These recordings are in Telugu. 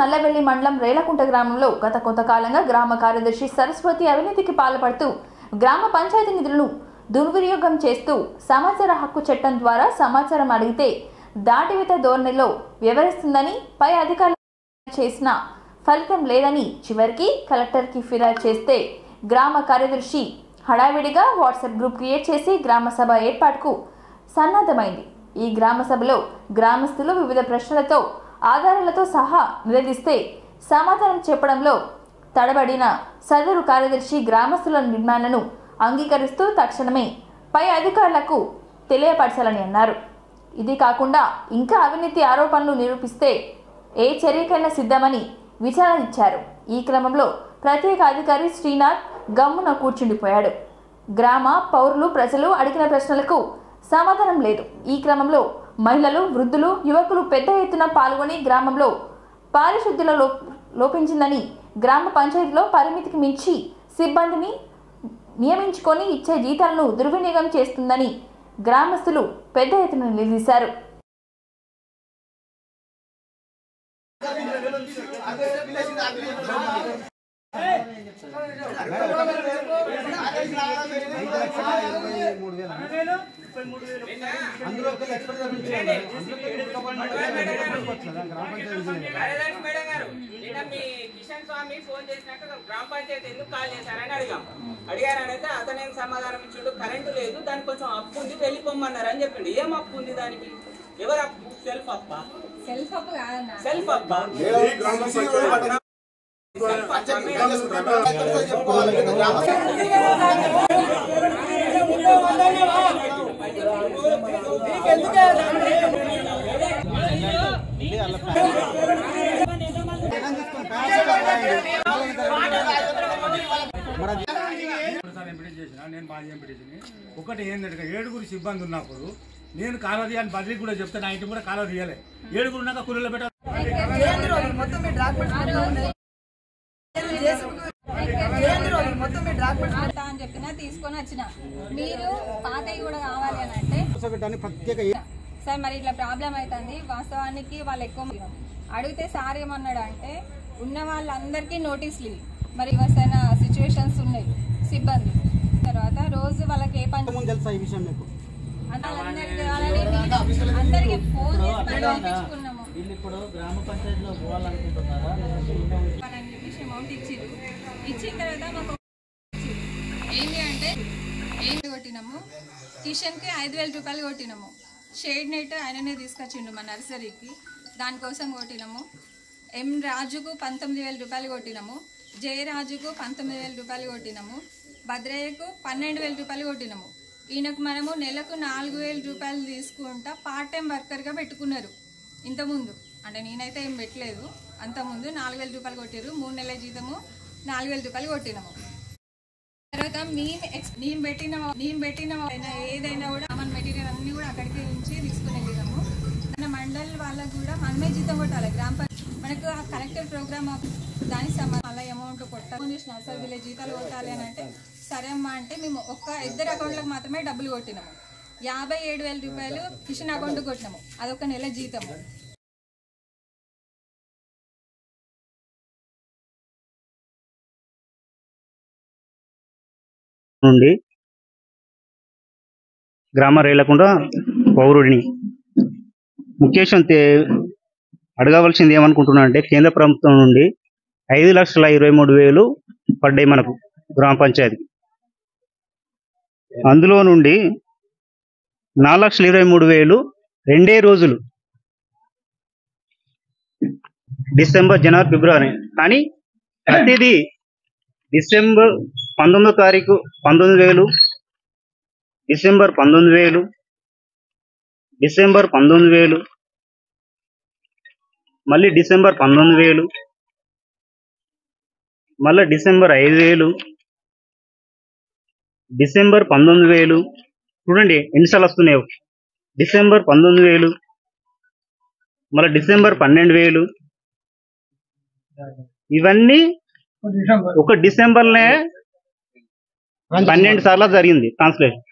నల్లవెల్లి మండలం రేలకుంట గ్రామంలో గత కొంతకాలంగా గ్రామ కార్యదర్శి సరస్వతి అవినీతికి పాల్పడుతూ గ్రామ పంచాయతీ నిధులను దుర్వినియోగం చేస్తూ సమాచార హక్కు చట్టం ద్వారా సమాచారం అడిగితే దాటివేత ధోరణిలో వ్యవహరిస్తుందని పై అధికారులు చేసిన ఫలితం లేదని చివరికి కలెక్టర్కి ఫిర్యాదు చేస్తే గ్రామ కార్యదర్శి హడావిడిగా వాట్సాప్ గ్రూప్ క్రియేట్ చేసి గ్రామ సభ ఏర్పాటుకు సన్నద్ధమైంది. ఈ గ్రామ సభలో గ్రామస్తులు వివిధ ప్రశ్నలతో ఆధారాలతో సహా నిలదీస్తే సమాధానం చెప్పడంలో తడబడిన సదరు కార్యదర్శి గ్రామస్తుల నిర్మాణాలను అంగీకరిస్తూ తక్షణమే పై అధికారులకు తెలియపరచాలని అన్నారు. ఇది కాకుండా ఇంకా అవినీతి ఆరోపణలు నిరూపిస్తే ఏ చర్యకైనా సిద్ధమని విచారణ ఇచ్చారు. ఈ క్రమంలో ప్రత్యేక అధికారి శ్రీనాథ్ గమ్మున కూర్చుండిపోయాడు. గ్రామ పౌరులు ప్రజలు అడిగిన ప్రశ్నలకు సమాధానం లేదు. ఈ క్రమంలో మహిళలు, వృద్ధులు, యువకులు పెద్ద ఎత్తున పాల్గొని గ్రామంలో పారిశుద్ధ్యంలో లోపించిందని, గ్రామ పంచాయతీలో పరిమితికి మించి సిబ్బందిని నియమించుకొని ఇచ్చే జీతాలను దుర్వినియోగం చేస్తుందని గ్రామస్తులు పెద్ద ఎత్తున నిలదీశారు. కిషన్ స్వామి ఫోన్ చేసినాక గ్రామ పంచాయతీ ఎందుకు కాల్ చేశారని అడిగారనైతే అతనేం సమాధానం ఇచ్చిండు, కరెంటు లేదు, దానికి కొంచెం అప్పు ఉంది, వెళ్ళిపోమన్నారు అని చెప్పిండు. ఏం అప్పు ఉంది దానికి? ఎవరు అప్పు? సెల్ఫ్ అప్ప? సెల్ఫ్ అప్పు కాదన్నా, సెల్ఫ్ అప్ప. నేను మాజీ ఎంపీటీసీని. ఒకటి ఏంటంటే 7 సిబ్బంది ఉన్నప్పుడు నేను కాలువ తీయాలి బదిలీ కూడా చెప్తే నా ఇంటి కూడా కాలువ తీయాలి. 7 ఉన్నాక కూలీలో పెట్టాలి అని చెప్పినా తీసుకొని వచ్చిన. మీరు పాతవి కూడా కావాలి అని అంటే సార్ మరి ఇట్లా ప్రాబ్లం అవుతుంది. వాస్తవానికి వాళ్ళు ఎక్కువ అడిగితే సార్ ఏమన్నాడు అంటే ఉన్న వాళ్ళందరికీ నోటీసులు మరి ఏమైనా సిచ్యువేషన్స్ ఉన్నాయి సిబ్బంది తర్వాత రోజు వాళ్ళకి ఏ పని తెలుసా ఈ విషయం మీకు అందరికి ఫోన్ చేయించుకున్నాము. ఇప్పుడు గ్రామ పంచాయతీలో పోవాలనుకుంటున్నారా అని చెప్పేసి అమౌంట్ ఇచ్చిరు. ఇచ్చిన తర్వాత మాకు ఏంటి అంటే ఏంటి కొట్టినాము, కిషన్కి 5,000 రూపాయలు కొట్టినాము. షేడ్ నెట్ ఆయననే తీసుకొచ్చిండు మా నర్సరీకి, దానికోసం కొట్టినాము. ఎం రాజుకు 19,000 రూపాయలు కొట్టినాము. జయరాజుకు 19,000 రూపాయలు కొట్టినాము. భద్రయ్యకు 12,000 రూపాయలు కొట్టినాము. ఈయనకు మనము నెలకు 4,000 రూపాయలు తీసుకుంటా పార్ట్ టైం వర్కర్గా పెట్టుకున్నారు. ఇంతకుముందు అంటే నేనైతే ఏం పెట్టలేదు, అంతకుముందు 4,000 రూపాయలు కొట్టారు. 3 నెలల జీతము 4,000 రూపాయలు కొట్టినాము. తర్వాత మేము పెట్టిన ఏదైనా కూడా మన మెటీరియల్ అన్నీ కూడా అక్కడికి నుంచి తీసుకుని వెళ్ళినాము. మన మండల్ వాళ్ళకు కూడా మనమే జీతం కొట్టాలి. గ్రామ మనకు ఆ కలెక్టర్ ప్రోగ్రామ్ దానికి సంబంధించి అలా అమౌంట్ కొట్టాలి సార్ వీళ్ళ జీతాలు కొట్టాలి అని అంటే సరే అమ్మా అంటే మేము ఇద్దరు అకౌంట్లకు మాత్రమే డబ్బులు కొట్టినాము. 57,000 రూపాయలు కిషన్ అకౌంట్ కొట్టినాము. అదొక నెల జీతము. నుండి గ్రామ రేలకుంట పౌరుడిని ముఖ్యేషం అడగవలసింది ఏమనుకుంటున్నా అంటే కేంద్ర ప్రభుత్వం నుండి 5,23,000 పడ్డాయి మనకు గ్రామ పంచాయతీకి. అందులో నుండి 4,23,000 2 రోజులు డిసెంబర్, జనవరి, ఫిబ్రవరి. కానీ ప్రతిదీ డిసెంబర్ 19వ తారీఖు 19,000, డిసెంబర్ 19,000, డిసెంబర్ 19,000, మళ్ళీ డిసెంబర్ 19,000, మళ్ళీ డిసెంబర్ 5,000, డిసెంబర్ 19,000. చూడండి ఎన్నిసార్లు వస్తున్నాయో. డిసెంబర్ 19,000, మళ్ళీ డిసెంబర్ 12,000. ఇవన్నీ ఒక డిసెంబర్నే 12 సార్లు జరిగింది ట్రాన్స్లేషన్.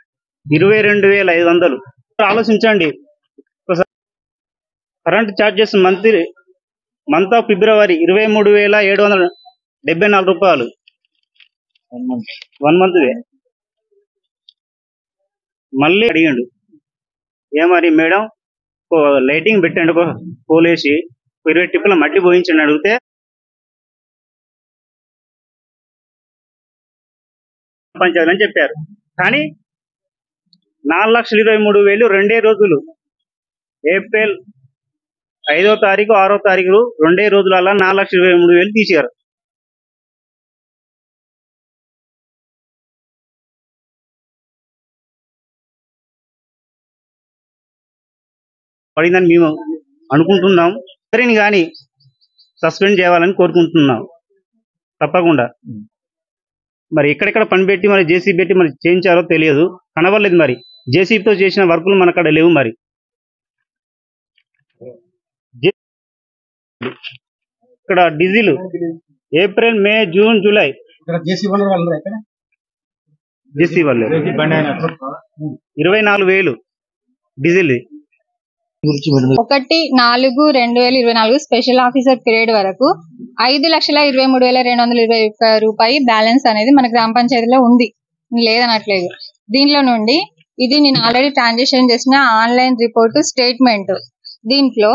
22,500. ఆలోచించండి. Current charges month of February 23,774 రూపాయలు 1 మంత్. మళ్ళీ అడిగాడు ఏమరి మేడం లైటింగ్ పెట్టండి పోలేసి 20 టిప్పుల మట్టి పోయించండి అడిగితే పంచాయతీ అని చెప్పారు. కానీ 4,23,000 2 రోజులు ఏప్రిల్ 5వ తారీఖు 6వ తారీఖు 2 రోజులలో 4,23,000 తీసారు. పడిందని మేము అనుకుంటున్నాం. సరేని కానీ సస్పెండ్ చేయాలని కోరుకుంటున్నాం తప్పకుండా. మరి ఎక్కడెక్కడ పని పెట్టి మరి జేసీబీ పెట్టి మరి చేయించారో తెలియదు, కనబడలేదు. మరి జేసీబీతో చేసిన వర్కులు మన అక్కడ లేవు. మరి ఇక్కడ diesel April May June July JC వల్ల 24,000 డీజిల్. 1/4/2024 స్పెషల్ ఆఫీసర్ పీరియడ్ వరకు 5,23,221 రూపాయి బ్యాలెన్స్ అనేది మన గ్రామ పంచాయతీలో ఉంది, లేదనట్లేదు. దీంట్లో నుండి ఇది నేను ఆల్రెడీ ట్రాన్సాక్షన్ చేసిన ఆన్లైన్ రిపోర్ట్ స్టేట్మెంట్. దీంట్లో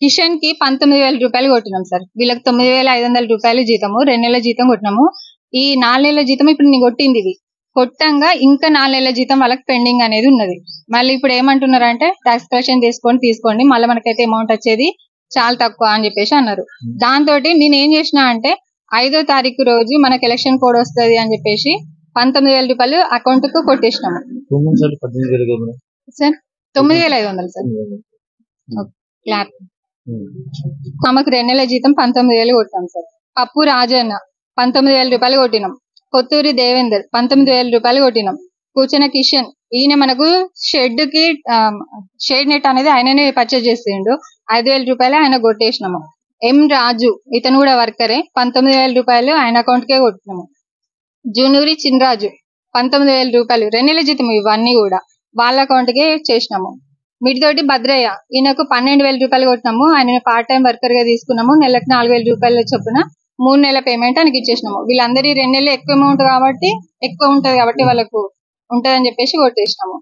కిషన్ కి 19,000 రూపాయలు కొట్టినాం సార్. వీళ్ళకి 9,500 రూపాయలు జీతము, 2 నెలల జీతం కొట్టినాము. ఈ 4 నెలల జీతం ఇప్పుడు నేను కొట్టింది. ఇది కొట్టంగా ఇంకా 4 నెలల జీతం వాళ్ళకి పెండింగ్ అనేది ఉన్నది. మళ్ళీ ఇప్పుడు ఏమంటున్నారంటే ట్యాక్స్ కలెక్షన్ తీసుకోండి మళ్ళీ మనకైతే అమౌంట్ వచ్చేది చాలా తక్కువ అని చెప్పేసి అన్నారు. దాంతో నేను ఏం చేసిన అంటే 5వ తారీఖు రోజు మనకు ఎలక్షన్ కోడ్ వస్తుంది అని చెప్పేసి 19,000 రూపాయలు అకౌంట్ కు కొట్టేసినాము సార్. 9,500 సార్. క్లాప్. ఆమెకు 2 నెలల జీతం 19,000 కొట్టాం సార్. పప్పు రాజన్న 19,000 రూపాయలు కొట్టినాం. కొత్తూరి దేవేందర్ 19,000 రూపాయలు కొట్టినాం. కూర్చున్న కిషన్ ఈయన మనకు షెడ్ కి షేడ్ నెట్ అనేది ఆయననే పర్చేజ్ చేసిండు, 5,000 రూపాయలు ఆయన కొట్టేసినాము. ఎం రాజు ఇతను కూడా వర్కరే, 19,000 రూపాయలు ఆయన అకౌంట్ కే కొట్టినాము. జూనూరి చిన్రాజు 19,000 రూపాయలు 2 నెలల జీతం ఇవన్నీ కూడా వాళ్ళ అకౌంట్ కే చేసినాము. మిడితోటి భద్రయ్య ఈయనకు 12,000 రూపాయలు కొట్టినాము. ఆయన పార్ట్ టైం వర్కర్ గా తీసుకున్నాము. నెలకు 4,000 రూపాయలు చొప్పున 3 నెలల పేమెంట్ ఆయనకి ఇచ్చేసినాము. వీళ్ళందరి 2 నెలలు ఎక్కువ అమౌంట్ కాబట్టి ఎక్కువ ఉంటది కాబట్టి వాళ్ళకు ఉంటదని చెప్పేసి కొట్టేసినాము.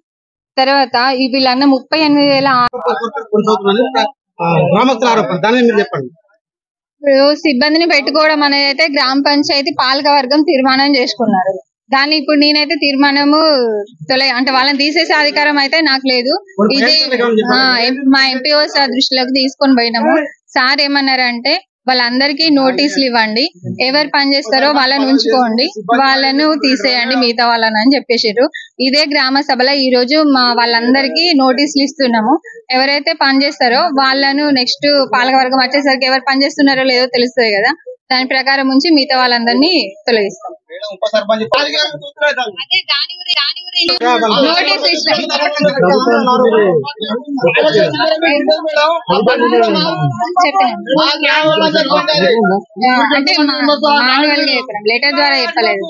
తర్వాత వీళ్ళన్న 38,000 సిబ్బందిని పెట్టుకోవడం అనేది అయితే గ్రామ పంచాయతీ పాలక వర్గం తీర్మానం చేసుకున్నారు. దాన్ని ఇప్పుడు నేనైతే తీర్మానము అంటే వాళ్ళని తీసేసే అధికారం అయితే నాకు లేదు. ఇది మా ఎంపీఓ సార్ దృష్టిలోకి తీసుకొని పోయినాము. సార్ ఏమన్నారంటే వాళ్ళందరికీ నోటీసులు ఇవ్వండి, ఎవరు పని చేస్తారో వాళ్ళని ఉంచుకోండి, వాళ్ళను తీసేయండి మిగతా వాళ్ళని అని చెప్పేసారు. ఇదే గ్రామ సభలో ఈ రోజు వాళ్ళందరికీ నోటీసులు ఇస్తున్నాము. ఎవరైతే పని చేస్తారో వాళ్ళను నెక్స్ట్ పాలకవర్గం వచ్చేసరికి ఎవరు పని చేస్తున్నారో లేదో తెలుస్తుంది కదా, దాని ప్రకారం ఉంచి మిగతా వాళ్ళందరినీ తొలగిస్తాం. అంటే మాన్యువల్ గా చెప్పడం, లెటర్ ద్వారా చెప్పలేదు.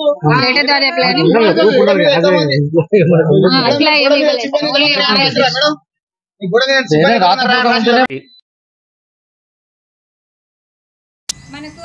లెటర్ ద్వారా చెప్పలేదు, అట్లా ఏమి ఇవ్వలేదు. మనకు